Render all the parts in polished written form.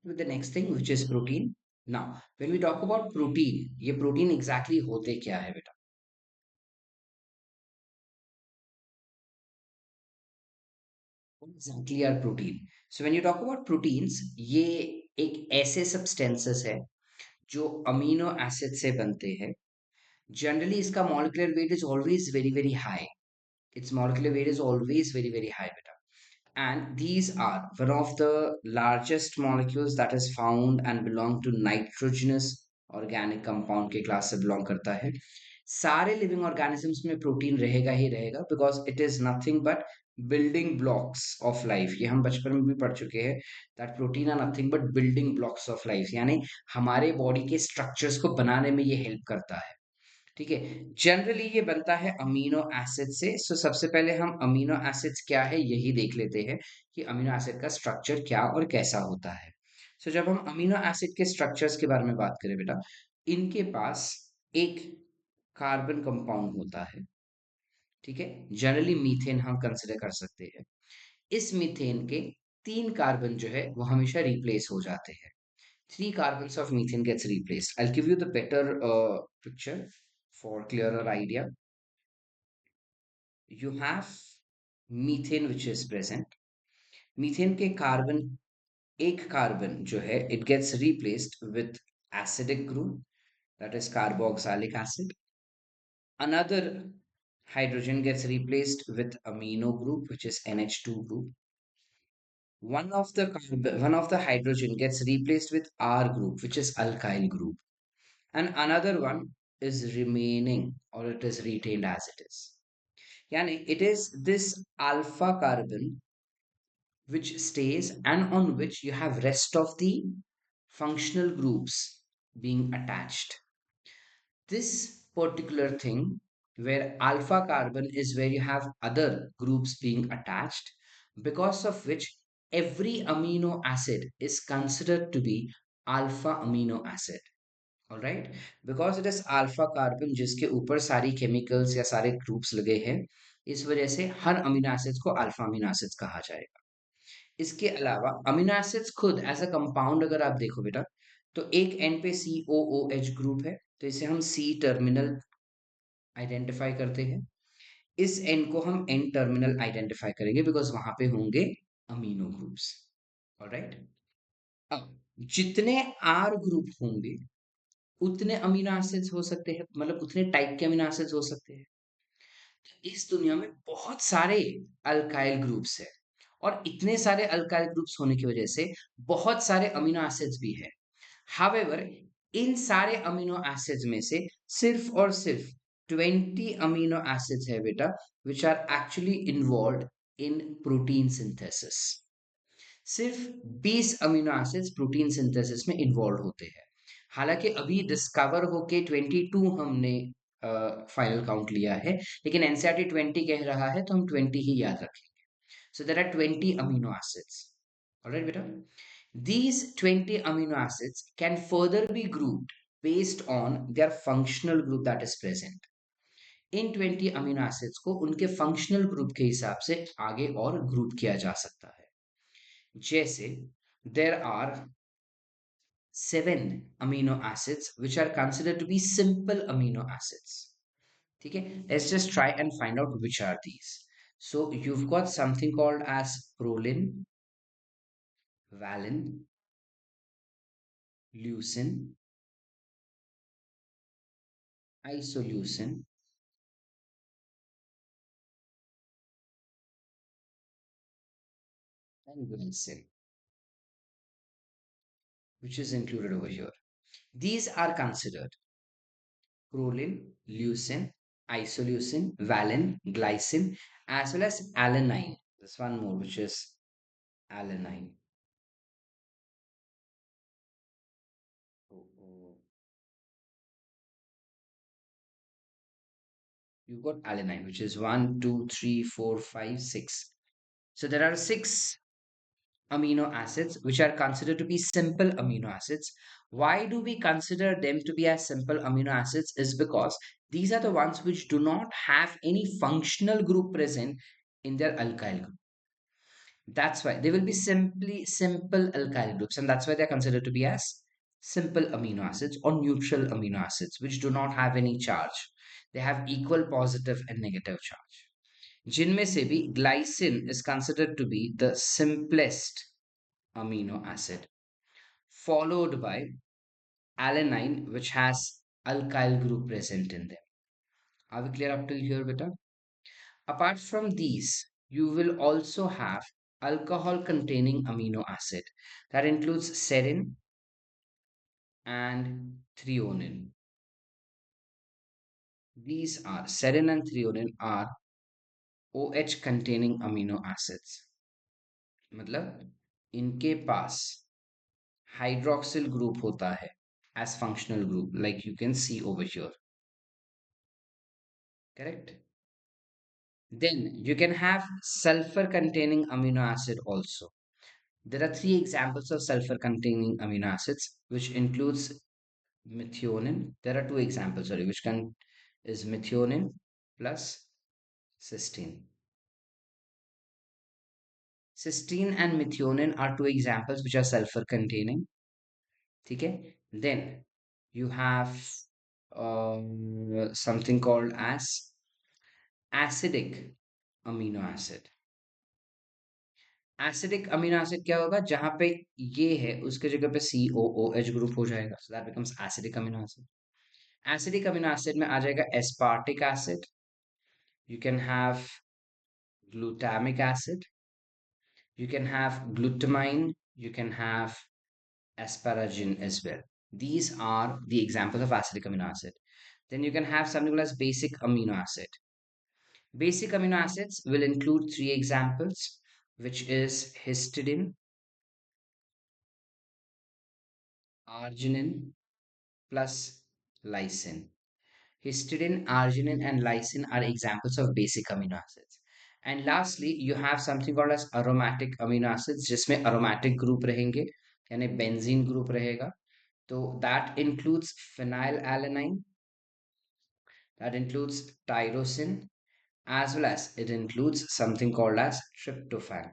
with the next thing which is protein. Now, when we talk about protein, ये protein exactly होते क्या है बेटा? What exactly are protein? So when you talk about proteins, ये एक ऐसे substances है जो अमीनो एसिड से बनते हैं. Generally, इसका molecular weight is always very very high. Its molecular weight is always very very high, beta. And these are one of the largest molecules that is found and belong to nitrogenous organic compound के class से belong करता है. सारे living organisms में protein रहेगा ही रहेगा because it is nothing but building blocks of life. ये हम बचपन में भी पढ़ चुके हैं that protein are nothing but building blocks of life. यानी हमारे बॉडी के स्ट्रक्चर्स को बनाने में ये हेल्प करता है. ठीक है. जनरली ये बनता है अमीनो एसिड से. सो सबसे पहले हम अमीनो एसिड्स क्या है यही देख लेते हैं कि अमीनो एसिड का स्ट्रक्चर क्या और कैसा होता है. सो जब हम अमीनो एसिड के स्ट्रक्चर्स के बारे में बात करें बेटा, इनके पास एक कार्बन कंपाउंड होता है. ठीक है. जनरली मीथेन हम कंसिडर कर सकते हैं. इस मीथेन के 3 कार्बन जो है वो हमेशा रिप्लेस हो जाते हैं. 3 carbons of methane gets replaced. I'll give you the better picture for clearer idea. You have methane which is present. Methane के कार्बन, एक कार्बन जो है it gets replaced with acidic group, that is carboxylic acid. Another hydrogen gets replaced with amino group which is NH2 group. One of the hydrogen gets replaced with R group which is alkyl group, and another one is remaining or it is retained as it is. Yani it is this alpha carbon which stays and on which you have rest of the functional groups being attached. This particular thing where alpha carbon is where you have other groups being attached, because of which every amino acid is considered to be alpha amino acid. All right, because it is alpha carbon जिसके ऊपर सारी chemicals या सारे groups लगे हैं, इस वजह से हर amino acids को alpha amino acids कहा जाएगा. इसके अलावा अमीनो एसिड्स खुद एज अ कंपाउंड अगर आप देखो बेटा, तो एक एंड पे COOH ग्रुप है, तो इसे हम C टर्मिनल आइडेंटिफाई करते हैं. इस एंड को हम N टर्मिनल आइडेंटिफाई करेंगे बिकॉज वहां पे होंगे अमीनो ग्रुप्स. ऑलराइट. अब जितने R ग्रुप होंगे उतने अमीनो एसिड्स हो सकते हैं, मतलब उतने टाइप के अमीनो एसिड्स हो सकते हैं. इस दुनिया में बहुत सारे अल्काइल ग्रुप्स है, और इतने सारे अल्काइल ग्रुप्स होने की वजह से बहुत सारे अमीनो एसिड्स भी है. हावेवर इन सारे अमीनो एसिड्स में से सिर्फ और सिर्फ 20 अमीनो एसिड्स है बेटा which are actually involve in protein synthesis. सिर्फ 20 अमीनो एसिड्स प्रोटीन सिंथेसिस में इन्वॉल्व होते हैं. हालांकि अभी डिस्कवर होके 22 हमने फाइनल काउंट लिया है, लेकिन एनसीईआरटी 20 कह रहा है तो हम 20 ही याद रखेंगे. So there are 20 amino acids. Alright बेटा. These 20 amino acids can further be grouped based on their functional group that is present. In 20 amino acids को उनके functional group के हिसाब से आगे और ग्रुप किया जा सकता है. जैसे there are 7 amino acids which are considered to be simple amino acids. ठीक है. Let's just try and find out which are these. So you've got something called as proline, valine, leucine, isoleucine, and glycine, which is included over here. These are considered proline, leucine, isoleucine, valine, glycine, as well as alanine. There's one more, which is alanine. Oh, oh. You've got alanine, which is one, two, three, four, five, six. So there are six amino acids which are considered to be simple amino acids. Why do we consider them to be as simple amino acids? Is because these are the ones which do not have any functional group present in their alkyl group. That's why they will be simply simple alkyl groups, and that's why they're considered to be as simple amino acids or neutral amino acids, which do not have any charge. They have equal positive and negative charge. जिनमें से भी glycine is considered to be the simplest amino acid, followed by alanine, which has alkyl group present in them. Are we clear up till here, beta? Apart from these, you will also have alcohol containing amino acid that includes serine and threonine. These are serine and threonine are OH containing amino acids. मतलब इनके पास hydroxyl group होता है as functional group like you can see over here, correct? Then you can have sulfur containing amino acid also. There are three examples of sulfur containing amino acids, which includes methionine. There are two examples, sorry, which can is methionine plus cysteine. Cysteine and methionine are two examples which are sulfur containing. Okay. Then you have something called as acidic amino acid. Acidic amino acid क्या होगा जहां पे ये है उसके जगह पे COOH group हो जाएगा, so that becomes acidic amino acid. Acidic amino acid में आ जाएगा aspartic acid, you can have glutamic acid, you can have glutamine, you can have asparagine as well. These are the examples of acidic amino acid. Then you can have something called as basic amino acid. Basic amino acids will include three examples, which is histidine, arginine, plus lysine. Histidine, arginine, and lysine are examples of basic amino acids. And lastly, you have something called as aromatic amino acids, जिसमें aromatic group रहेंगे, यानी benzene group रहेगा. So that includes phenylalanine, that includes tyrosine, as well as it includes something called as tryptophan.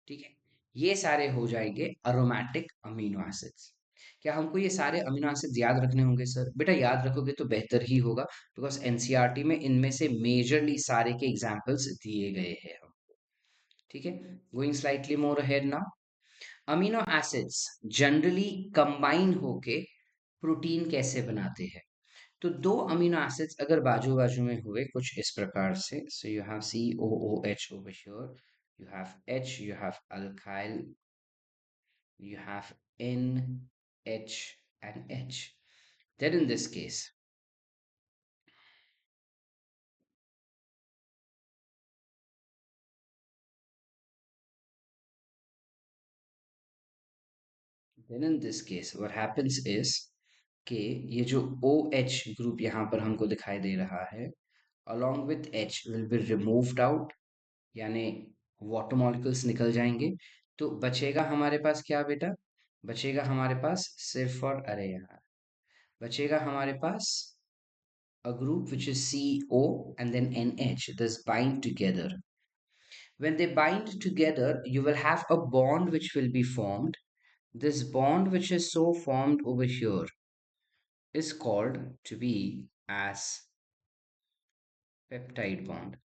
ठीक है, ये सारे हो जाएंगे अरोमैटिक अमीनो एसिड्स. क्या हमको ये सारे अमीनो एसिड्स याद रखने होंगे सर? बेटा याद रखोगे तो बेहतर ही होगा, बिकॉज एनसीईआरटी में इनमें से मेजरली सारे के एग्जांपल्स दिए गए हैं हम. ठीक है, going slightly more ahead now. Amino acids generally combine होके प्रोटीन कैसे बनाते हैं? तो दो अमीनो एसिड्स अगर बाजू बाजू में हुए कुछ इस प्रकार से, so you have COOH over here, you have H, you have alkyl, you have N, H, and H. Then in this case, what happens is कि ये जो OH ग्रुप यहाँ पर हमको दिखाई दे रहा है, along with H will be removed out, यानी वाटर मॉलिक्यूल्स निकल जाएंगे. तो बचेगा हमारे पास क्या बेटा? बचेगा हमारे पास सिर्फ और अरे यार, बचेगा हमारे पास a group which is CO and then NH. This bind together. When they bind together, you will have a bond which will be formed. This bond which is so formed over here is called to be as peptide bond.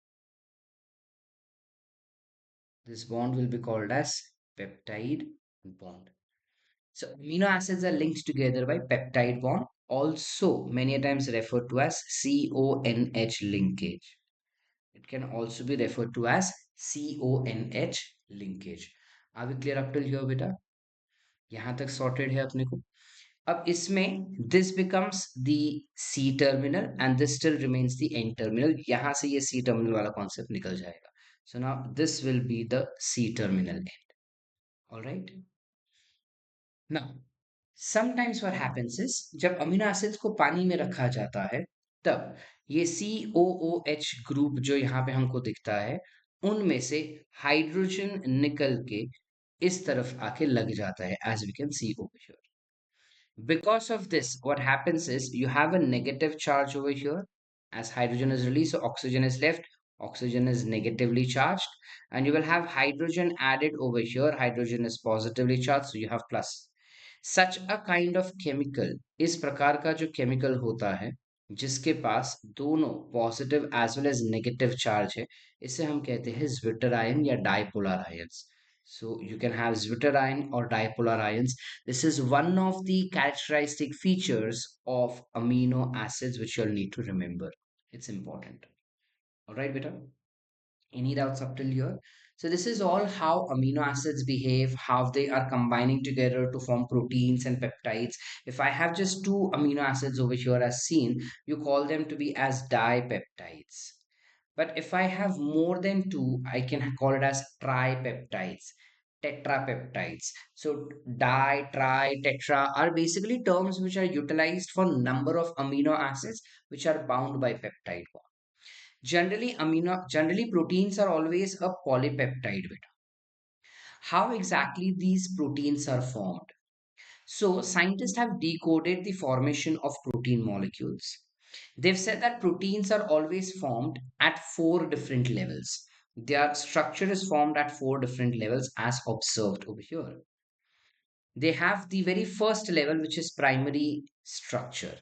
This bond will be called as peptide bond. So amino acids are linked together by peptide bond, also many a times referred to as CONH linkage. It can also be referred to as CONH linkage. Are we clear up till here, beta? यहाँ तक sorted है अपने को. अब इसमें this becomes the C terminal and this still remains the N terminal. यहाँ से ये C terminal वाला concept निकल जाएगा. So now this will be the C terminal end. All right. Now sometimes what happens is जब amino acids को पानी में रखा जाता है, तब ये COOH ग्रुप जो यहाँ पे हमको दिखता है, उनमें से हाइड्रोजन निकल के इस तरफ आके लग जाता है, as we can see over here. Because of this, what happens is you have a negative charge over here as hydrogen is released, so oxygen is left. Oxygen is negatively charged, and you will have hydrogen added over here. Hydrogen is positively charged, so you have plus. Such a kind of chemical, इस प्रकार का जो chemical होता है जिसके पास दोनों positive as well as negative charge है, इसे हम कहते हैं ज्विटर आयन या dipolar ions. So you can have zwitter ion or dipolar ions. This is one of the characteristic features of amino acids which you'll need to remember. It's important. All right, beta. Any doubts up till here? So this is all how amino acids behave, how they are combining together to form proteins and peptides. If I have just two amino acids over here as seen, you call them to be as dipeptides. But if I have more than two, I can call it as tripeptides, tetrapeptides. So di, tri, tetra are basically terms which are utilized for number of amino acids which are bound by peptide. Generally proteins are always a polypeptide beta. How exactly these proteins are formed? So scientists have decoded the formation of protein molecules. They've said that proteins are always formed at four different levels. Their structure is formed at four different levels as observed over here. They have the very first level, which is primary structure.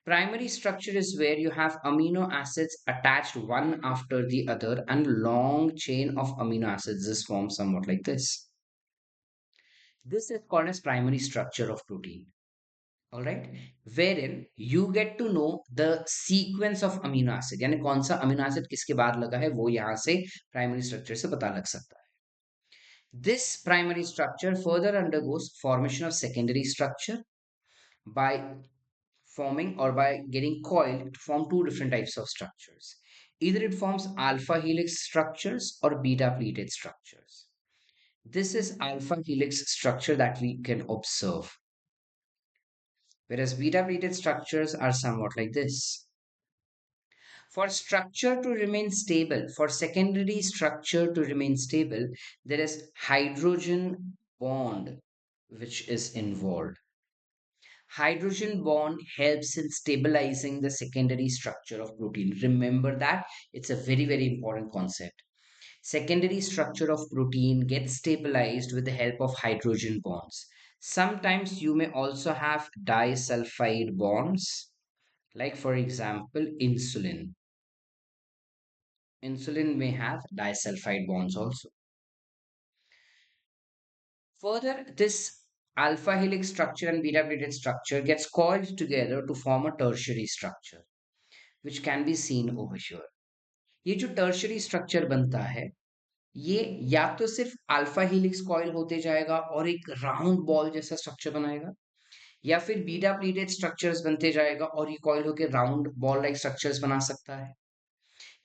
Primary structure is where you have amino acids attached one after the other, and long chain of amino acids is formed somewhat like this. This is called as primary structure of protein. All right, wherein you get to know the sequence of amino acid, यानी कौन सा amino acid किसके बाद लगा है वो यहाँ से primary structure से पता लग सकता है. This primary structure further undergoes formation of secondary structure by forming or by getting coiled to form two different types of structures. Either it forms alpha helix structures or beta pleated structures. This is alpha helix structure that we can observe, whereas beta pleated structures are somewhat like this. For structure to remain stable, for secondary structure to remain stable, there is hydrogen bond which is involved. Hydrogen bond helps in stabilizing the secondary structure of protein. Remember that it's a very, very important concept. Secondary structure of protein gets stabilized with the help of hydrogen bonds. Sometimes you may also have disulfide bonds, like for example, insulin. Insulin may have disulfide bonds also. Further, this alpha helix structure and beta pleated structure gets coiled together to form a tertiary structure, which can be seen over here. ये जो tertiary structure बनता है, ये या तो सिर्फ alpha helix coil होते जाएगा और एक राउंड बॉल जैसा स्ट्रक्चर बनाएगा, या फिर बीटा प्लीटेड स्ट्रक्चर्स बनते जाएगा और ये कॉइल होकर राउंड बॉल लाइक स्ट्रक्चर्स बना सकता है,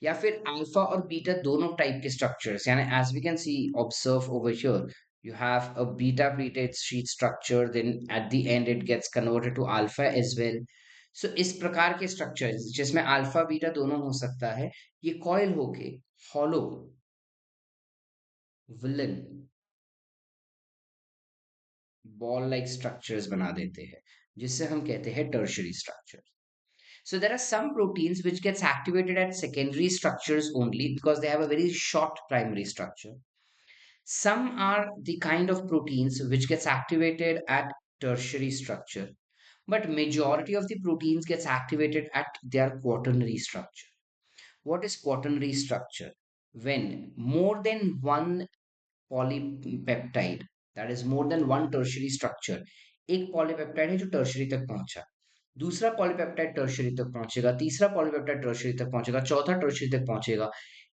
या फिर अल्फा और बीटा दोनों टाइप के स्ट्रक्चर्स, यानी as we can see observe over here, you have a beta pleated sheet structure, then at the end it gets converted to alpha as well. So इस प्रकार के स्ट्रक्चर्स जिसमें alpha beta दोनों हो सकता है, ये कॉइल होके hollow villain ball like structures बना देते हैं, जिससे हम कहते हैं tertiary structure. So there are some proteins which gets activated at secondary structures only because they have a very short primary structure. Some are the kind of proteins which gets activated at tertiary structure, but majority of the proteins gets activated at their quaternary structure. What is quaternary structure? When more than one polypeptide, that is more than one tertiary structure, एक polypeptide है जो tertiary तक पहुंचा, दूसरा polypeptide tertiary तक पहुंचेगा, तीसरा polypeptide tertiary तक पहुंचेगा, चौथा टर्शरी तक पहुंचेगा.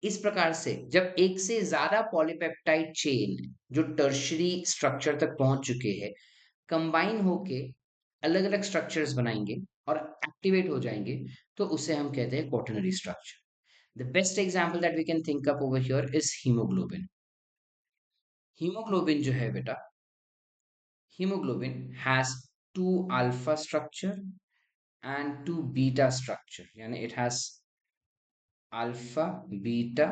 इस प्रकार से जब एक से ज्यादा पॉलीपेप्टाइड चेन जो टर्शरी स्ट्रक्चर तक पहुंच चुके हैं कंबाइन होके अलग अलग स्ट्रक्चर्स बनाएंगे और एक्टिवेट हो जाएंगे, तो उसे हम कहते हैं quaternary structure. The best example that we can think up over here is haemoglobin. Haemoglobin जो है बेटा, haemoglobin has two alpha structure and two beta structure, yani it has alpha beta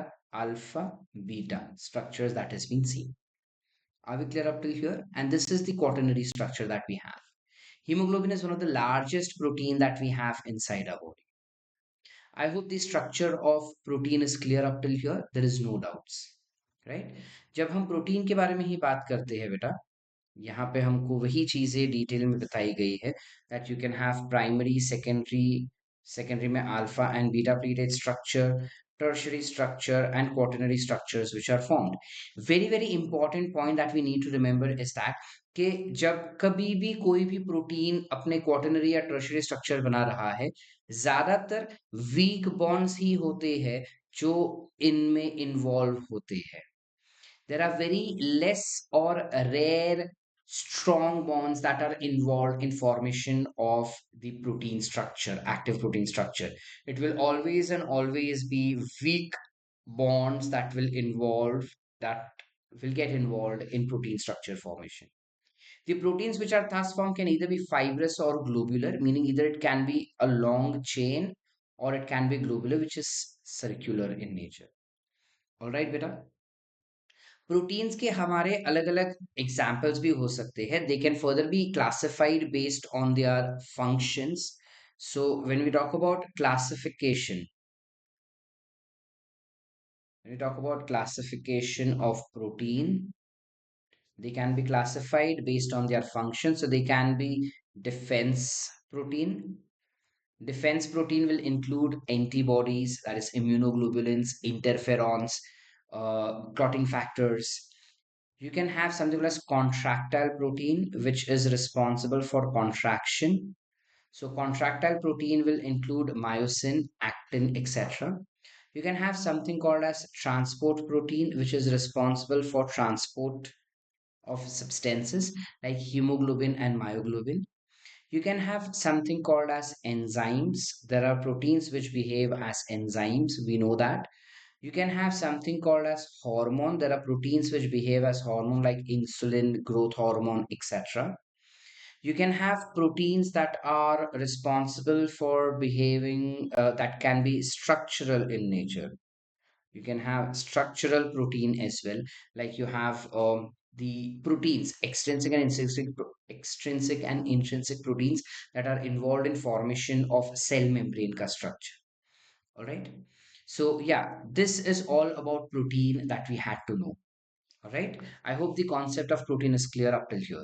structures that has been seen. Are we clear up to here? And this is the quaternary structure that we have. Hemoglobin is one of the largest protein that we have inside our body. I hope the structure of protein is clear up till here. There is no doubts, right? जब हम protein के बारे में ही बात करते हैं बेटा, यहाँ पे हमको वही चीजें डिटेल में बताई गई है that you can have primary, secondary, secondary में alpha and beta pleated structure, tertiary structure and quaternary structures which are formed. Very very important point that we need to remember is that कि जब कभी भी कोई भी protein अपने quaternary या tertiary structure बना रहा है, ज्यादातर वीक बॉन्ड्स ही होते हैं जो इनमें इन्वॉल्व होते हैं. There are very less or rare strong bonds that are involved in formation of the protein structure, active protein structure. It will always and always be weak bonds that will get involved in protein structure formation. The proteins which are thus formed can either be fibrous or globular, meaning either it can be a long chain or it can be globular, which is circular in nature. All right, beta. Proteins के हमारे अलग अलग examples भी हो सकते हैं. They can further be classified based on their functions. So when we talk about classification, when we talk about classification of protein, they can be classified based on their function. So they can be defense protein. Defense protein will include antibodies, that is immunoglobulins, interferons, clotting factors. You can have something called as contractile protein, which is responsible for contraction. So contractile protein will include myosin, actin, etc. You can have something called as transport protein, which is responsible for transport of substances like hemoglobin and myoglobin. You can have something called as enzymes. There are proteins which behave as enzymes. We know that. You can have something called as hormone. There are proteins which behave as hormone like insulin, growth hormone, etc. You can have proteins that are responsible for behaving, that can be structural in nature. You can have structural protein as well, like you have the proteins, extrinsic and intrinsic proteins that are involved in formation of cell membrane ka structure. All right. So yeah, this is all about protein that we had to know. All right. I hope the concept of protein is clear up till here.